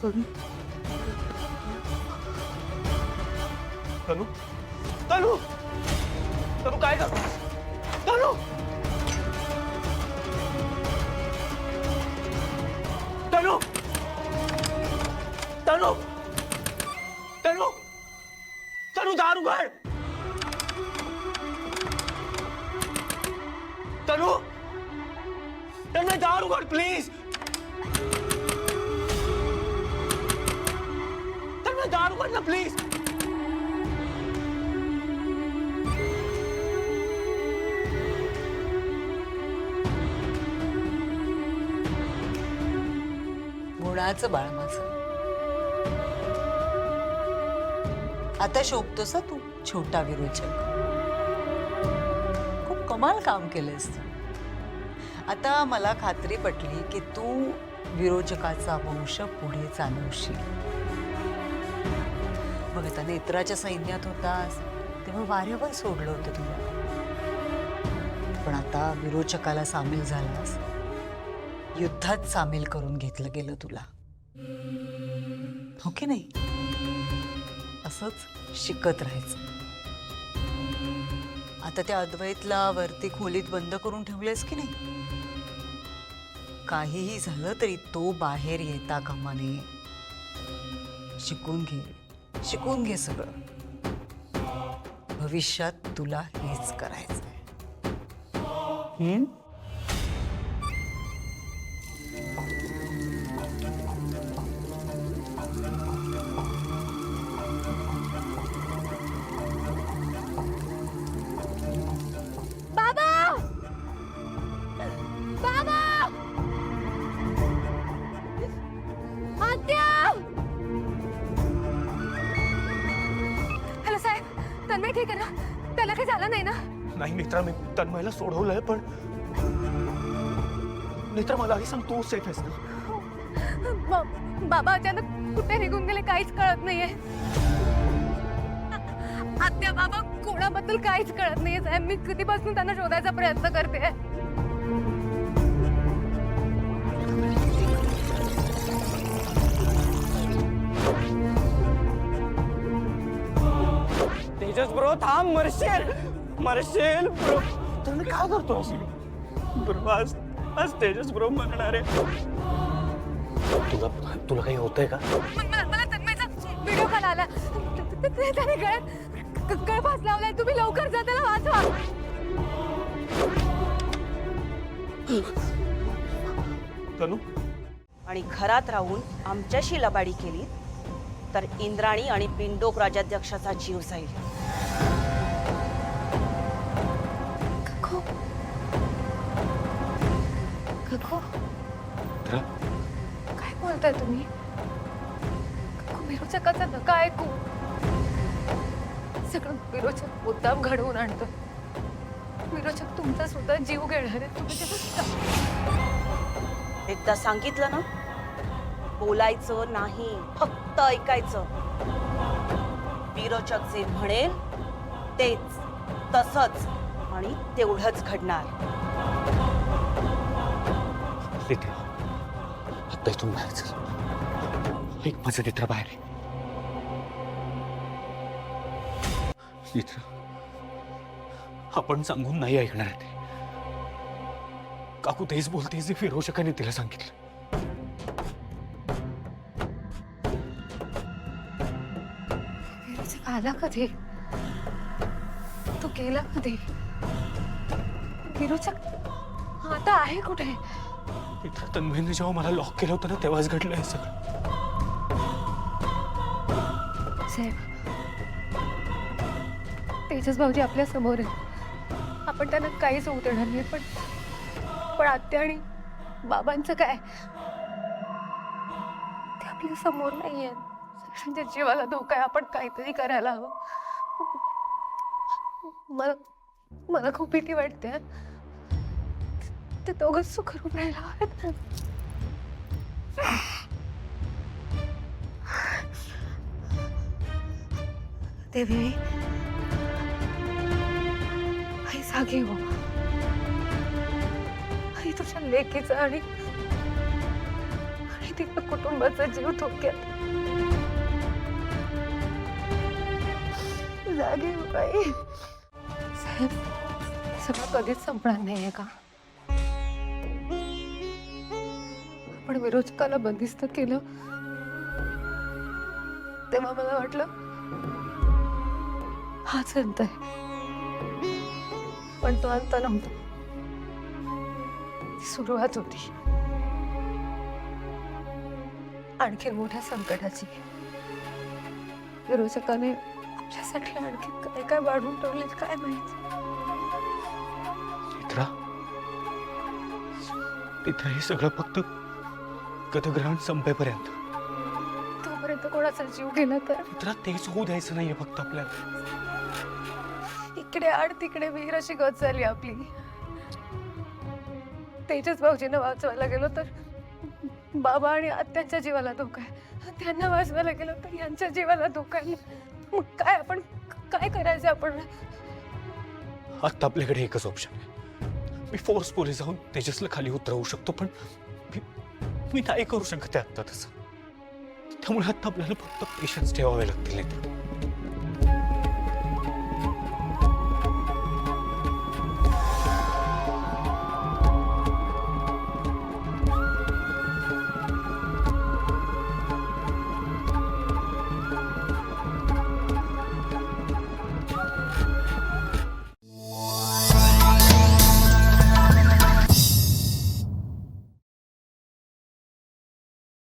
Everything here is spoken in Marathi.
तनु तनु तनु तनु काय करतोस? तनु तनु तनु तनु तनु दार उघड. तनु तनु दार उघड प्लीज. तनु दार उघड ना प्लीज. गुणाचं बाळ माझं. आता शोभतोस हं तू छोटा विरोचक. खूप कमाल काम केलंस तू. आता मला खात्री पटली की तू विरोचकाचा वंश पुढे चालवशील. बघ आता नेत्राच्या सैन्यात होतास तेव्हा वाऱ्यावर सोडलं होतं तुला, पण आता विरोचकाला सामील झालास, युद्धात सामील करून घेतलं गेलं तुला. हो की नाही? असंच शिकत राहायचं. आता त्या अद्वैतला वरती खोलीत बंद करून ठेवलेस की नाही? काहीही झालं तरी तो बाहेर येता कामा नये. शिकून घे सगळं. भविष्यात तुला हेच करायचंय. हॅलो साहेब, तन्मय ठीक आहे ना? त्याला काही झालं नाही ना? नाही नेत्रा, मी तन्मयला सोडवलंय, पण नेत्रा मलाही सांग, तू सेफ आहेस ना? बाबा अचानक कुठे निघून गेले काहीच कळत नाहीये. आत्या बाबा कोणाबद्दल काहीच कळत नाहीये साहेब. मी कधीपासून त्यांना शोधायचा प्रयत्न करते. तेजस ब्रो थांब, मरशील ब्रो. तुम्ही काय करतोस ब्रो? आज तेजस ब्रो मरणार आहे. तुला काही होतंय का? मला तन्मयचा व्हिडिओ कॉल आला. त्याने गळफास लावलाय. तुम्ही लवकर जा, त्याला वाचवा. तनु, आणि घरात राहून आमच्याशी लबाडी केली तर इंद्राणी आणि पिंडोक राजाध्यक्षाचा जीव जाईल. काय बोलताय तुम्ही? विरोचकाचा धक्का ऐकू सगळं विरोचक मुद्दाम घडवून आणतो. विरोचक तुमचा सुद्धा जीव घेणार आहे. तुम्ही एकदा सांगितलं ना, बोलायचं नाही, फक्त ऐकायचं. विरोचक जे म्हणेल तेच, तसंच आणि तेवढंच घडणार. आता इथून बाहेर चल. एक माझं नेत्र बाहेर आहे. नेत्र, आपण सांगून नाही ऐकणार आहे. काकू तेच बोलते जे विरोचकाने तिला सांगितलं. विरोचक आला कधी? तो गेला कधी? विरोचक आता आहे कुठे? तन्मयने जेव्हा मला लॉक केलं होतं ना, तेव्हाच घडलं हे सगळं. साहेब, तेजस भाऊजी आपल्या समोर आहे. आपण त्यांना काहीच होऊ देणार नाही. पण आत्या आणि बाबांचं काय? ते आपल्या समोर नाहीये. म्हणजे जीवाला धोका आहे. आपण काहीतरी करायला हवं. मला खूप भीती वाटते. ते दोघंच सुखरूप राहायला हवेत. देवी, आई जागी हो. आई तुझ्या लेकीचं आणि तिच्या कुटुंबाचा जीव धोक्यात. जागे हो बाई. साहेब, सगळं कधीच संपणार नाहीये का? आपण विरोचकाला बंदिस्त केलं तेव्हा मला वाटलं हाच अंत आहे, पण तो अंत नव्हता, ती सुरुवात होती आणखी मोठ्या संकटाची. विरोचकाने आपल्यासाठी आणखी काय काय वाढवून ठेवले काय माहिती. तिथं हे सगळं फक्त गतग्रहण संपेपर्यंत. तोपर्यंत कोणाचा जीव गेला तर मित्रा, तेच होऊ द्यायचं नाहीये फक्त आपल्याला. इकडे आड तिकडे विहीर अशी गत झाली आपली. तेजस भाऊजींना वाचवायला गेलो तर बाबा आणि आत्यांच्या जीवाला धोका आहे. त्यांना वाचवायला गेलो तर यांच्या जीवाला धोका आहे. मग काय आपण काय करायचं? आपण आता आपल्याकडे एकच ऑप्शन आहे. मी फोर्सफुली जाऊन तेजसला खाली उतरवू शकतो, पण मी नाही करू शकत आता तसं. त्यामुळे आता आपल्याला फक्त पेशन्स ठेवावे लागतील.